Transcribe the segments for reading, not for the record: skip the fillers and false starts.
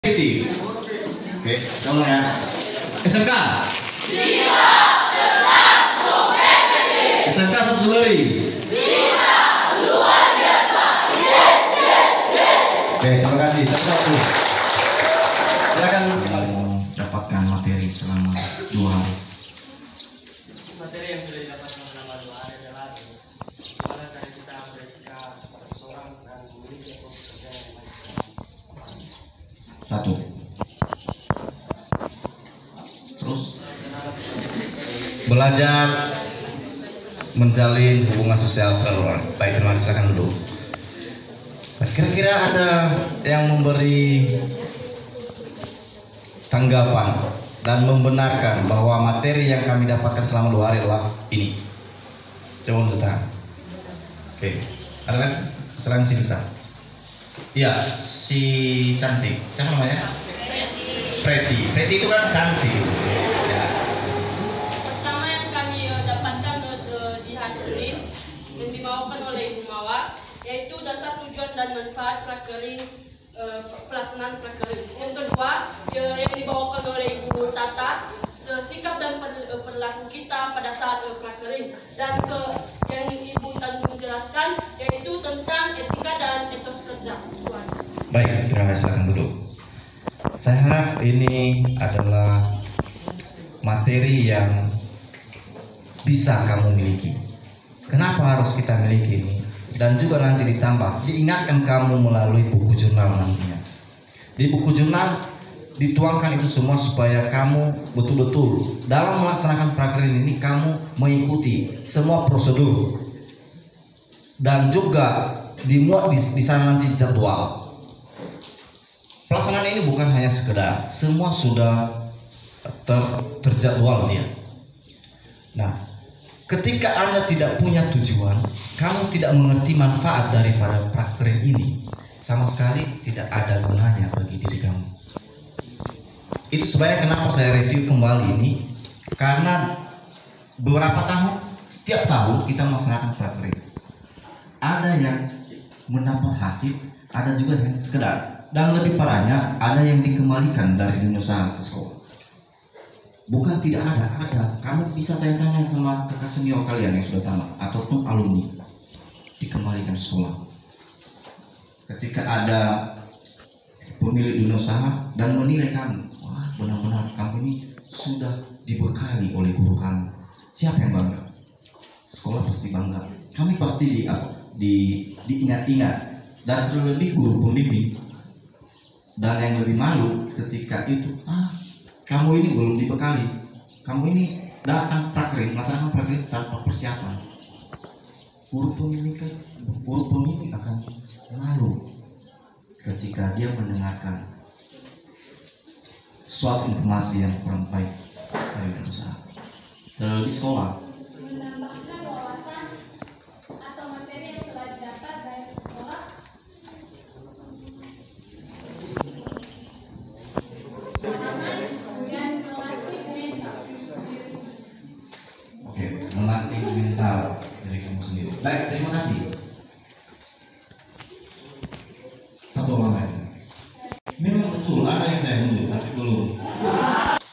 Oke, tolong ya. SMK. SMK Susuleri. Luar biasa. Oke, terima kasih. Satu. Silakan mendapatkan materi selama 2 hari. Materi yang sudah didapatkan selama 2 hari adalah bagaimana cara kita beretika kepada seseorang dan memiliki etos kerja yang baik. 1. Terus belajar menjalin hubungan sosial terluar. Baik, terima kasih. Silakan dulu. Kira-kira ada yang memberi tanggapan dan membenarkan bahwa materi yang kami dapatkan selama 2 hari adalah ini? Coba untuk tahan. Oke, ada kan? Serang si bisa. Iya, si cantik. Siapa namanya? Pretty itu kan cantik. Ya. Pertama yang kami dapatkan di hari Senin yang dibawakan oleh Ibu Mawar, yaitu dasar tujuan dan manfaat prakering pelaksanaan prakering. Yang kedua yang dibawakan oleh Ibu Tata, sikap dan perilaku kita pada saat prakering. Dan yang Ibu Tanjung jelaskan yaitu tentang etika dan etos kerja. Baik, terima kasih. Silakan duduk. Saya harap ini adalah materi yang bisa kamu miliki. Kenapa harus kita miliki ini? Dan juga nanti ditambah, diingatkan kamu melalui buku jurnal nantinya. Di buku jurnal dituangkan itu semua supaya kamu betul-betul dalam melaksanakan prakering ini kamu mengikuti semua prosedur dan juga dimuat di sana nanti jadwal. Pelaksanaan ini bukan hanya sekedar, semua sudah terjadwal dia. Nah, ketika Anda tidak punya tujuan, kamu tidak mengerti manfaat daripada praktek ini, sama sekali tidak ada gunanya bagi diri kamu. Itu sebabnya kenapa saya review kembali ini, karena beberapa tahun, setiap tahun kita melaksanakan praktek. Ada yang mendapat hasil, ada juga yang sekedar. Dan lebih parahnya, ada yang dikembalikan dari dunia usaha ke sekolah. Bukan tidak ada. Kamu bisa tanya-tanya sama kakak senior kalian yang sudah tamat ataupun alumni, dikembalikan sekolah. Ketika ada pemilik dunia usaha dan menilai kamu, wah benar-benar kamu ini sudah dibekali oleh guru kamu. Siapa yang bangga? Sekolah pasti bangga. Kami pasti diingat-ingat, dan terlebih guru pembimbing. Dan yang lebih malu ketika itu, kamu ini belum dibekali, kamu ini datang praktek, melaksanakan praktek tanpa persiapan. Guru pembimbing akan malu ketika dia mendengarkan suatu informasi yang kurang baik dari perusahaan. Terlebih sekolah. Menambahkan wawasan atau materi yang telah didapat dari sekolah. Oke, melatih mental dari kamu sendiri. Baik, terima kasih. Satu orang lagi. Memang betul ada yang saya mundur, tapi belum.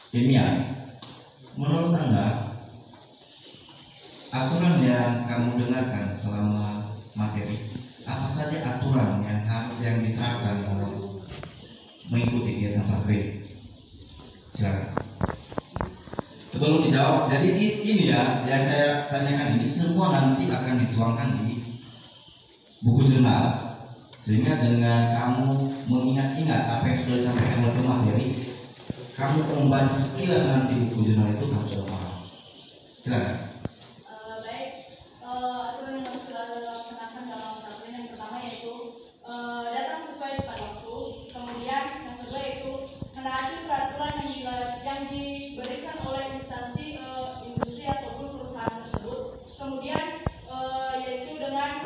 Kimia. Menurut Anda, aturan yang kamu dengarkan selama materi, apa saja aturan yang diterapkan dalam mengikuti kegiatan praktek? Silakan. Sebelum dijawab, jadi ini ya yang saya tanyakan ini semua nanti akan dituangkan di buku jurnal, sehingga dengan kamu mengingat-ingat apa yang sudah disampaikan oleh pemateri, kamu membaca sekilas nanti buku jurnal itu kamu sudah paham. Silakan. Baik, aturan yang harus kita laksanakan dalam praktek yang pertama yaitu datang sesuai tepat waktu. Kemudian yang kedua yaitu menaati peraturan yang diberikan oleh instansi industri ataupun perusahaan tersebut. Kemudian yaitu dengan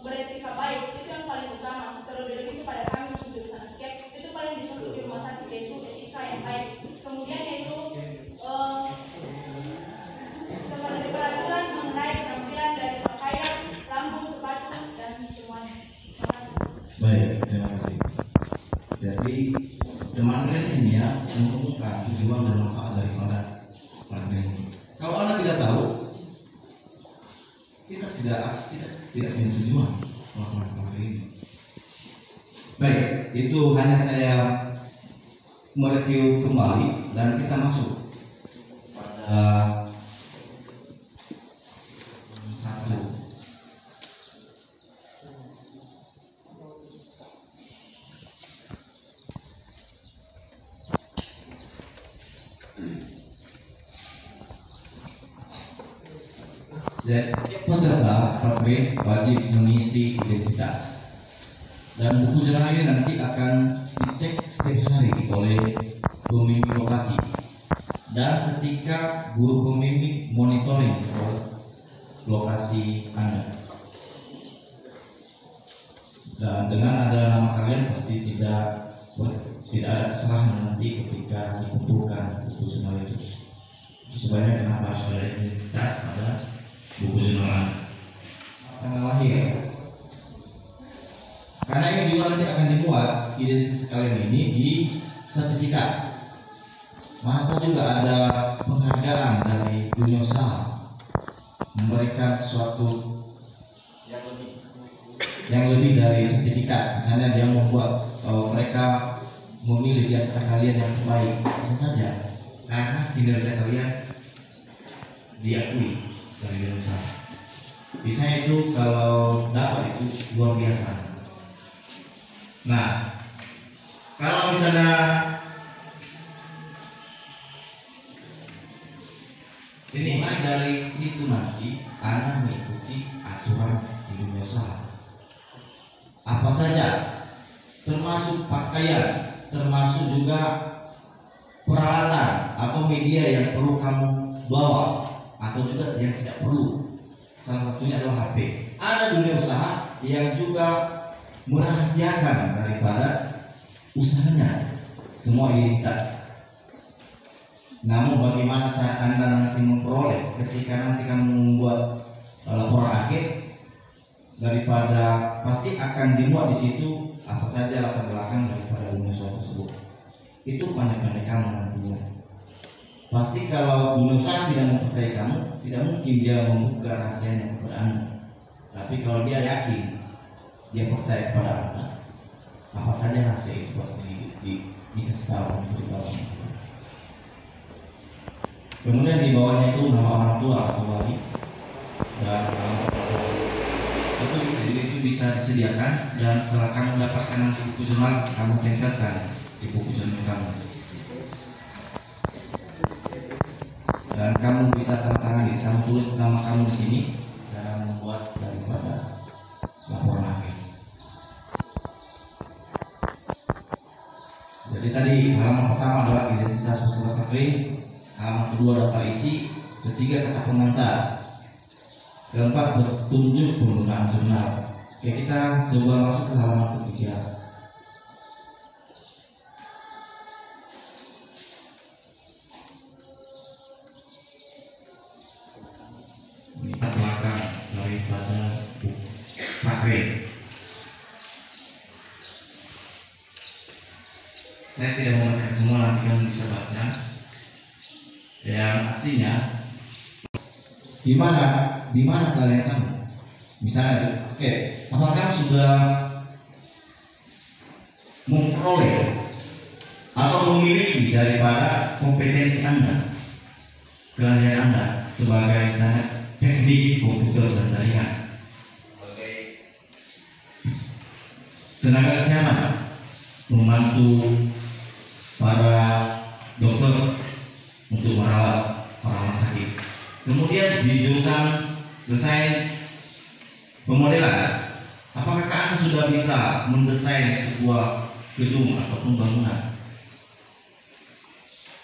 beretika baik, itu yang paling utama. Terlebih kepada kami di jurusan skep, itu paling disebut di rumah sakit yaitu etika yang baik. Kemudian yaitu kepada Kemarin ini ya membuka tujuan dan manfaat daripada praktrik ini. Kalau Anda tidak tahu, kita tidak punya tujuan melakukan praktrik ini. Baik, itu hanya saya mereview kembali dan kita masuk pada satu. Jadi setiap peserta praktrik wajib mengisi identitas. Dan buku jurnal ini nanti akan dicek setiap hari oleh pembimbing lokasi. Dan ketika guru pembimbing monitoring lokasi Anda. Dan dengan ada nama kalian pasti tidak ada kesalahan nanti ketika dikumpulkan buku jurnal itu. Sebenarnya kenapa harus ada identitas pada buku jurnal tanggal lahir? Karena ini juga nanti akan dibuat identitas kalian ini di sertifikat. Maka juga ada penghargaan dari dunia usaha memberikan sesuatu yang lebih dari sertifikat. Misalnya dia membuat mereka memilih di antara kalian yang terbaik, bisa saja karena kinerja kalian diakui dari dunia usaha. Bisa itu kalau dapat itu luar biasa. Nah, kalau misalnya ini dari situ nanti Anda mengikuti aturan di dunia usaha. Apa saja, termasuk pakaian, termasuk juga peralatan atau media yang perlu kamu bawa atau juga yang tidak perlu. Salah satunya adalah HP. Ada dunia usaha yang juga merahasiakan daripada usahanya semua identitas. Namun bagaimana cara Anda nanti memperoleh ketika nanti kamu membuat laporan akhir, daripada pasti akan dimuat di situ apa saja latar belakang daripada dunia usaha tersebut. Itu pandai-pandai kamu nantinya. Pasti kalau dunia usaha tidak mempercayai kamu, tidak mungkin dia membuka rahasianya kepada Anda. Tapi kalau dia yakin, dia percaya kepada Anda, apa saja rahasia itu pasti dikasih tahu, diberitahu. Kemudian di bawahnya itu nama orang tua atau wali dan itu bisa disediakan, dan setelah kamu dapatkan nanti buku jurnal, kamu tempelkan di buku jurnal kamu. Dan kamu bisa tanda tangan, kamu tulis nama kamu di sini dan membuat daripada laporan akhir. Jadi tadi halaman pertama adalah identitas peserta praktrik, halaman kedua daftar isi, ketiga kata pengantar, keempat petunjuk penggunaan jurnal. Oke, kita coba masuk ke halaman ketiga. Ini belakang daripada praktrik. Saya tidak mau baca semua, nanti kamu bisa baca. Yang artinya di mana kalian kamu? Misalnya, oke, apakah sudah memperoleh atau memiliki daripada kompetensi Anda, keahlian Anda sebagai misalnya teknik komputer dan jaringan, sebagai tenaga kesehatan, membantu para dokter untuk merawat orang sakit. Kemudian di jurusan desain pemodelan, apakah Anda sudah bisa mendesain sebuah gedung ataupun bangunan?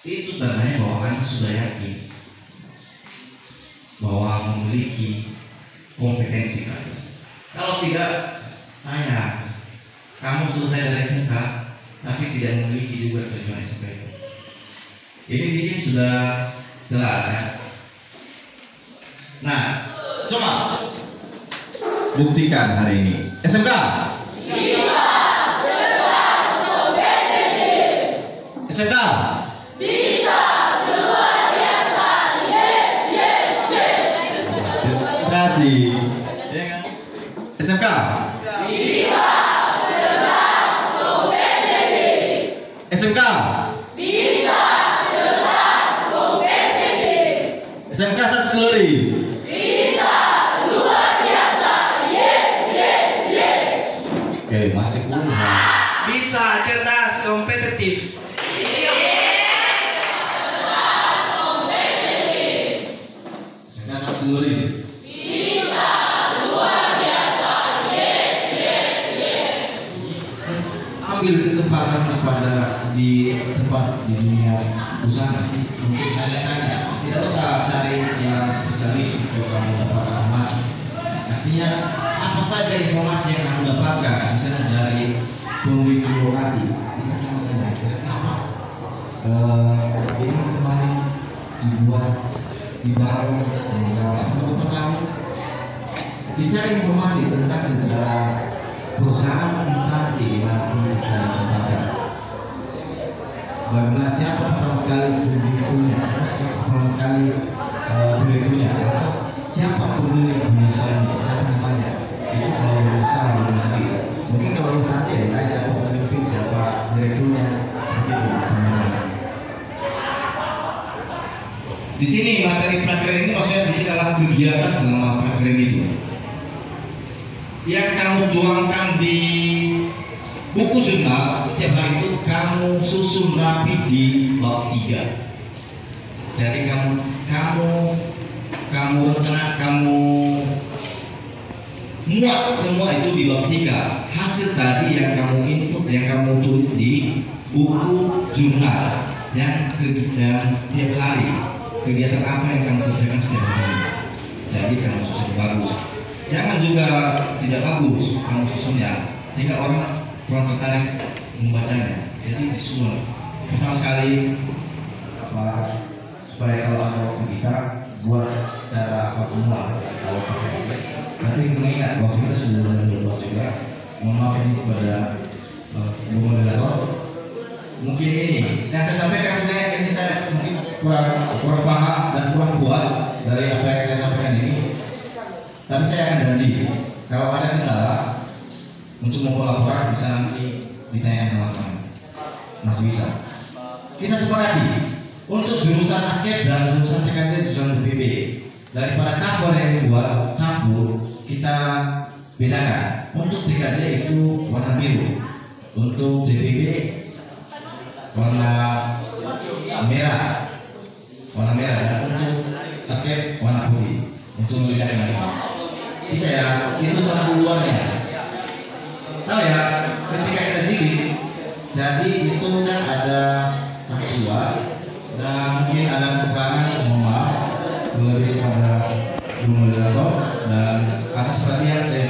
Itu tandanya bahwa Anda sudah yakin bahwa memiliki kompetensi kalian. Kalau tidak, sayang, kamu selesai dari SMK tapi tidak memiliki juga tujuan SMK itu. Ini di sini sudah jelas ya. Nah, coba buktikan hari ini. SMK bisa berkelas kompetitif. SMK. Bisa, luar biasa. Yes, yes, yes. Terima kasih. Ya kan? SMK. Bisa, cerdas, kompetitif. SMK. Bisa, cerdas, kompetitif. SMK 1 Seluri. Bisa, luar biasa. Yes, yes, yes. Oke, masih kurang. Bisa, cerdas, kompetitif. SMK 1 Seluri. Bisa, luar biasa. Yes, yes, yes. Ambil kesempatan kepada di tempat di dunia usaha nanti untuk tanya-tanya, tidak usah cari yang spesialis untuk kamu dapatkan informasi. Artinya apa saja informasi yang kamu dapatkan misalnya dari pemilik lokasi, bisa kamu tanya apa ini kemarin dibuat di baru atau kamu dicari informasi tentang sejarah perusahaan instansi di mana ini bisa dikembangkan. Bagaimana siapa pertama sekali pemiliknya, pertama sekali direkturnya, atau siapa pemilik perusahaan ini, siapa namanya. Itu kalau berusaha industri. Mungkin kalau instansi ya, tanya siapa pemimpin, siapa direkturnya, begitu. Di sini materi prakeren ini maksudnya di sini adalah kegiatan selama prakeren itu. Yang kamu tuangkan di buku jurnal setiap hari itu kamu susun rapi di bab 3. Jadi kamu rencana, kamu muat semua itu di bab 3. Hasil tadi yang kamu input, yang kamu tulis di buku jurnal yang setiap hari, kegiatan apa yang kamu kerjakan setiap hari. Jadi kamu susun bagus. Jangan juga tidak bagus kamu susunnya sehingga orang kurang tertarik membacanya. Jadi disusun. Pertama sekali supaya kalau ada waktu kita buat secara semua kalau sampai. Tapi mengingat waktu kita sudah 12 juga. Mohon maaf ini kepada Bu Moderator. Mungkin ini yang saya sampaikan sebenarnya ini saya mungkin kurang paham dan kurang puas dari apa yang saya sampaikan ini. Tapi saya akan janji kalau ada kendala untuk membuat laporan bisa nanti ditanya sama teman. Masih bisa. Kita sepakati untuk jurusan ASKEP dan jurusan TKJ jurusan BPB daripada cover yang dibuat sampul kita bedakan. Untuk TKJ itu warna biru, untuk DPB warna merah, dan untuk ASKEP warna putih untuk membedakan. Bisa ya, itu satu luarnya. Tahu ya, ketika kita jilid, jadi itu kan ada satu luar dan mungkin ada kekurangan, mohon maaf lebih kepada Bu Moderator dan atas perhatian saya